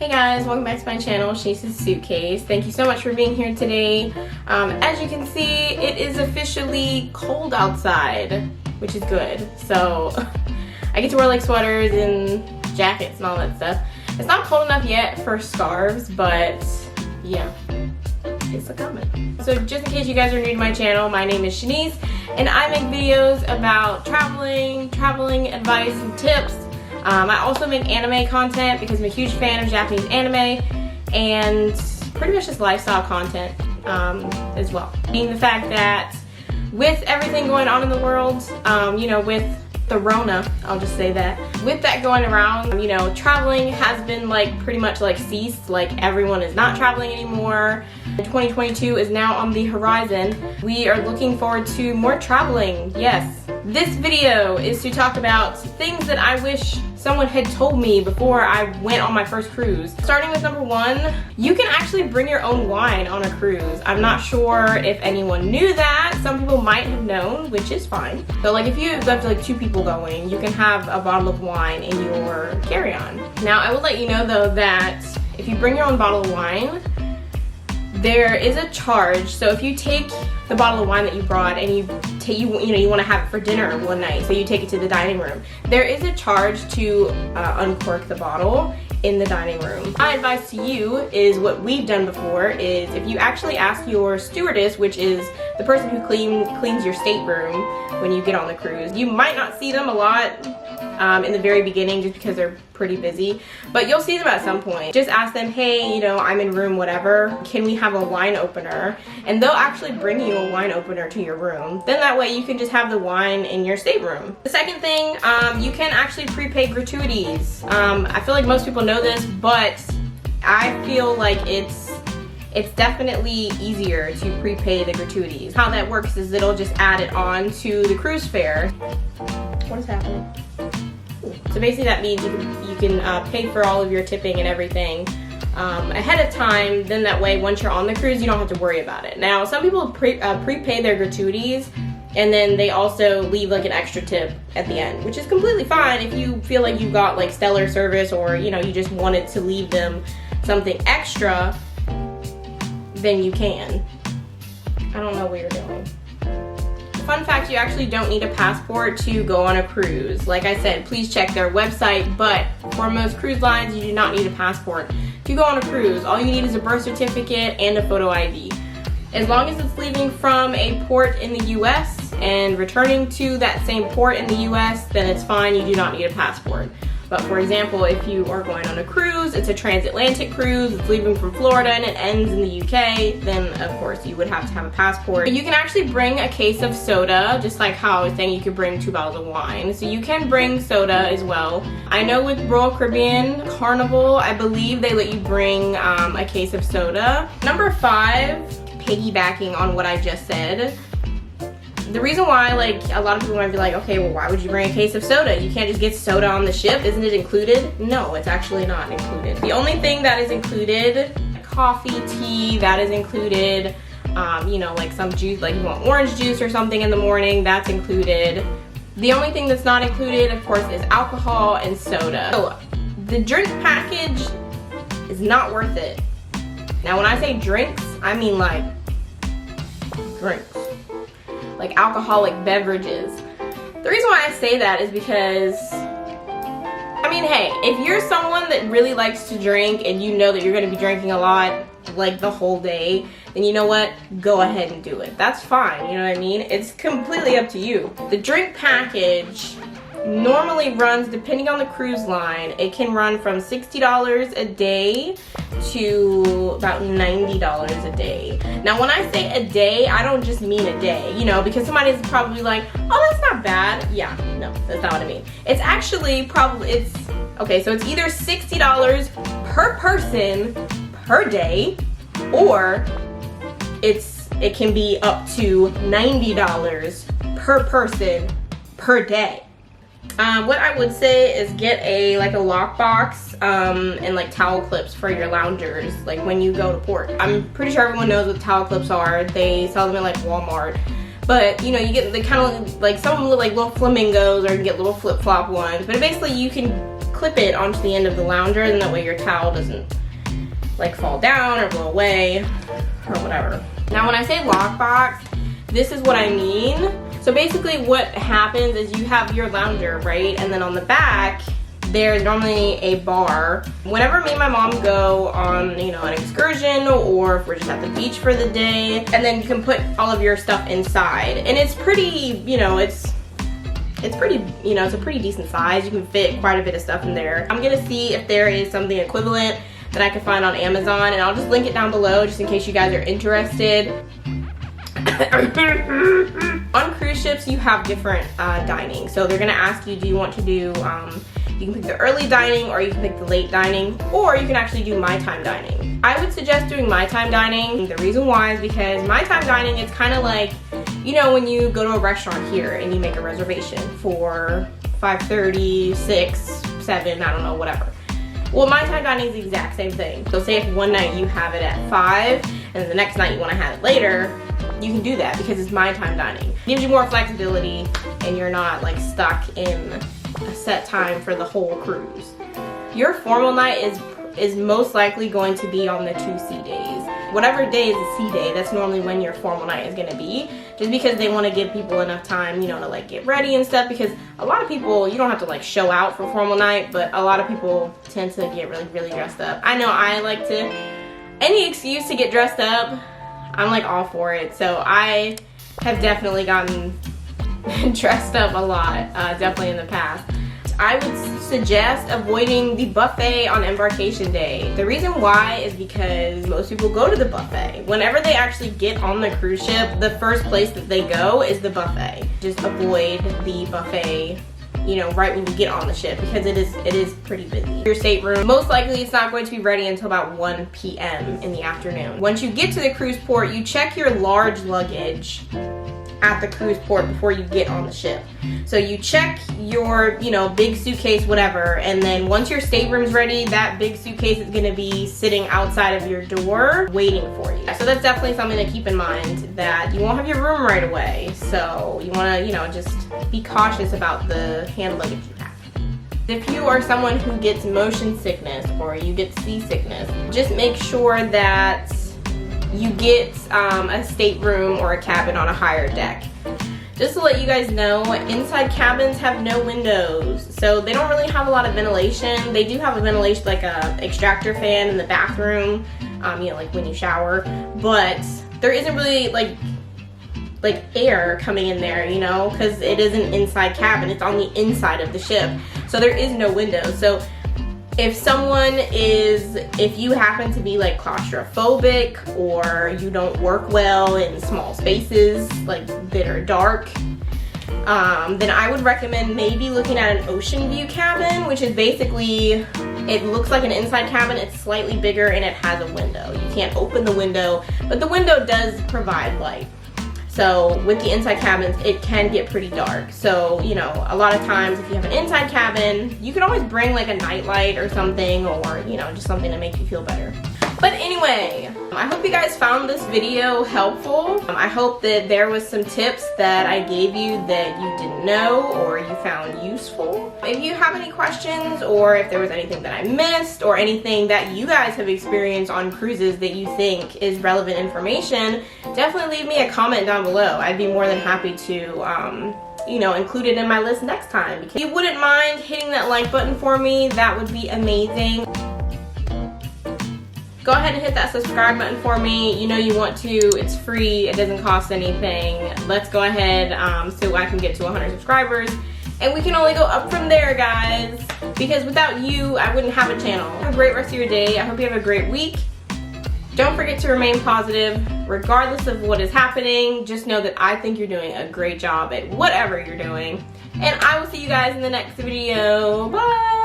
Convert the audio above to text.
Hey guys, welcome back to my channel, Shanice's Suitcase. Thank you so much for being here today. As you can see, it is officially cold outside, which is good. So I get to wear like sweaters and jackets and all that stuff. It's not cold enough yet for scarves, but yeah, it's a-coming. So just in case you guys are new to my channel, my name is Shanice, and I make videos about traveling advice and tips. I also make anime content because I'm a huge fan of Japanese anime, and pretty much just lifestyle content as well. Being the fact that with everything going on in the world, you know, with the Rona, I'll just say that. With that going around, you know, traveling has been like pretty much like ceased. Like everyone is not traveling anymore. 2022 is now on the horizon. We are looking forward to more traveling, yes. This video is to talk about things that I wish someone had told me before I went on my first cruise. Starting with number one, you can actually bring your own wine on a cruise. I'm not sure if anyone knew that. Some people might have known, which is fine. So like if you have like 2 people going, you can have a bottle of wine in your carry-on. Now I will let you know though that if you bring your own bottle of wine, there is a charge. So if you take the bottle of wine that you brought and you want to have it for dinner one night, so you take it to the dining room, there is a charge to uncork the bottle in the dining room. My advice to you is what we've done before is if you actually ask your stewardess, which is the person who cleans your stateroom when you get on the cruise. You might not see them a lot in the very beginning just because they're pretty busy, but you'll see them at some point. Just ask them, hey, you know, I'm in room whatever, can we have a wine opener? And they'll actually bring you a wine opener to your room. Then that way you can just have the wine in your stateroom. The second thing, you can actually prepay gratuities. I feel like most people know this, but I feel like it's definitely easier to prepay the gratuities. How that works is it'll just add it on to the cruise fare. What is happening? So basically that means you can pay for all of your tipping and everything ahead of time. Then that way once you're on the cruise you don't have to worry about it. Now some people prepay their gratuities and then they also leave like an extra tip at the end, which is completely fine if you feel like you got like stellar service or you know you just wanted to leave them something extra, then you can. I don't know what you're doing. Fun fact, you actually don't need a passport to go on a cruise. Like I said, please check their website, but for most cruise lines, you do not need a passport. To go on a cruise, all you need is a birth certificate and a photo ID. As long as it's leaving from a port in the US and returning to that same port in the US, then it's fine, you do not need a passport. But for example, if you are going on a cruise, it's a transatlantic cruise, it's leaving from Florida and it ends in the UK, then of course you would have to have a passport. You can actually bring a case of soda, just like how I was saying you could bring 2 bottles of wine. So you can bring soda as well. I know with Royal Caribbean, Carnival, I believe they let you bring a case of soda. Number 5, piggybacking on what I just said. The reason why, like, a lot of people might be like, okay, well, why would you bring a case of soda? You can't just get soda on the ship. Isn't it included? No, it's actually not included. The only thing that is included, coffee, tea, that is included. You know, like some juice, like you want orange juice or something in the morning, that's included. The only thing that's not included, of course, is alcohol and soda. So the drink package is not worth it. Now, when I say drinks, I mean like drinks. Like alcoholic beverages. The reason why I say that is because, I mean, hey, if you're someone that really likes to drink and you know that you're going to be drinking a lot, like the whole day, then you know what? Go ahead and do it. That's fine, you know what I mean? It's completely up to you. The drink package normally runs, depending on the cruise line, it can run from $60 a day to about $90 a day. Now when I say a day, I don't just mean a day, you know, because somebody's probably like, oh, that's not bad. Yeah, no, that's not what I mean. It's actually probably, okay, so it's either $60 per person per day, or it can be up to $90 per person per day. What I would say is get a lockbox and like towel clips for your loungers, like when you go to port. I'm pretty sure everyone knows what towel clips are. They sell them in like Walmart. But you know, you get the kind of like, some of them look like little flamingos, or you can get little flip-flop ones. But basically you can clip it onto the end of the lounger, and that way your towel doesn't like fall down or blow away or whatever. Now when I say lockbox, this is what I mean. So basically what happens is you have your lounger, right? And then on the back, there's normally a bar. Whenever me and my mom go on, you know, an excursion, or if we're just at the beach for the day, and then you can put all of your stuff inside. And it's pretty, you know, it's pretty, you know, it's a pretty decent size. You can fit quite a bit of stuff in there. I'm gonna see if there is something equivalent that I can find on Amazon, and I'll just link it down below just in case you guys are interested. On cruise ships, you have different dining. So they're gonna ask you, do you want to do, you can pick the early dining, or you can pick the late dining, or you can actually do my time dining. I would suggest doing my time dining. The reason why is because my time dining is kind of like, you know, when you go to a restaurant here and you make a reservation for 5:30, 6, 7, I don't know, whatever. Well, my time dining is the exact same thing. So say if one night you have it at 5 and the next night you want to have it later, you can do that because it's my time dining. It gives you more flexibility and you're not like stuck in a set time for the whole cruise. Your formal night is most likely going to be on the 2 C days. Whatever day is a C day, that's normally when your formal night is gonna be, just because they wanna give people enough time, you know, to like get ready and stuff, because a lot of people, you don't have to like show out for formal night, but a lot of people tend to get really dressed up. I know I like to, any excuse to get dressed up, I'm like all for it. So I have definitely gotten dressed up a lot, definitely in the past. I would suggest avoiding the buffet on embarkation day. The reason why is because most people go to the buffet. Whenever they actually get on the cruise ship, the first place that they go is the buffet. Just avoid the buffet, you know, right when you get on the ship, because it is pretty busy. Your stateroom, most likely it's not going to be ready until about 1 p.m. in the afternoon. Once you get to the cruise port, you check your large luggage at the cruise port before you get on the ship. So you check your, you know, big suitcase, whatever, and then once your stateroom's ready, that big suitcase is gonna be sitting outside of your door waiting for you. So that's definitely something to keep in mind, that you won't have your room right away. So you wanna, you know, just be cautious about the hand luggage you have. If you are someone who gets motion sickness or you get seasickness, just make sure that you get a stateroom or a cabin on a higher deck. Just to let you guys know, inside cabins have no windows, so they don't really have a lot of ventilation. They do have a ventilation, like a extractor fan in the bathroom, you know, like when you shower, but there isn't really like air coming in there, you know, because it is an inside cabin. It's on the inside of the ship, so there is no window. So if you happen to be like claustrophobic, or you don't work well in small spaces like that are dark, then I would recommend maybe looking at an ocean view cabin, which is basically, it looks like an inside cabin, it's slightly bigger and it has a window. You can't open the window, but the window does provide light. So with the inside cabins, it can get pretty dark. So, you know, a lot of times if you have an inside cabin, you can always bring like a nightlight or something, or, you know, just something to make you feel better. But anyway, I hope you guys found this video helpful. I hope that there was some tips that I gave you that you didn't know or you found useful. If you have any questions, or if there was anything that I missed, or anything that you guys have experienced on cruises that you think is relevant information, definitely leave me a comment down below. I'd be more than happy to you know, include it in my list next time. If you wouldn't mind hitting that like button for me, that would be amazing. Go ahead and hit that subscribe button for me. You know you want to, it's free, it doesn't cost anything. Let's go ahead so I can get to 100 subscribers. And we can only go up from there, guys. Because without you, I wouldn't have a channel. Have a great rest of your day. I hope you have a great week. Don't forget to remain positive, regardless of what is happening. Just know that I think you're doing a great job at whatever you're doing. And I will see you guys in the next video. Bye!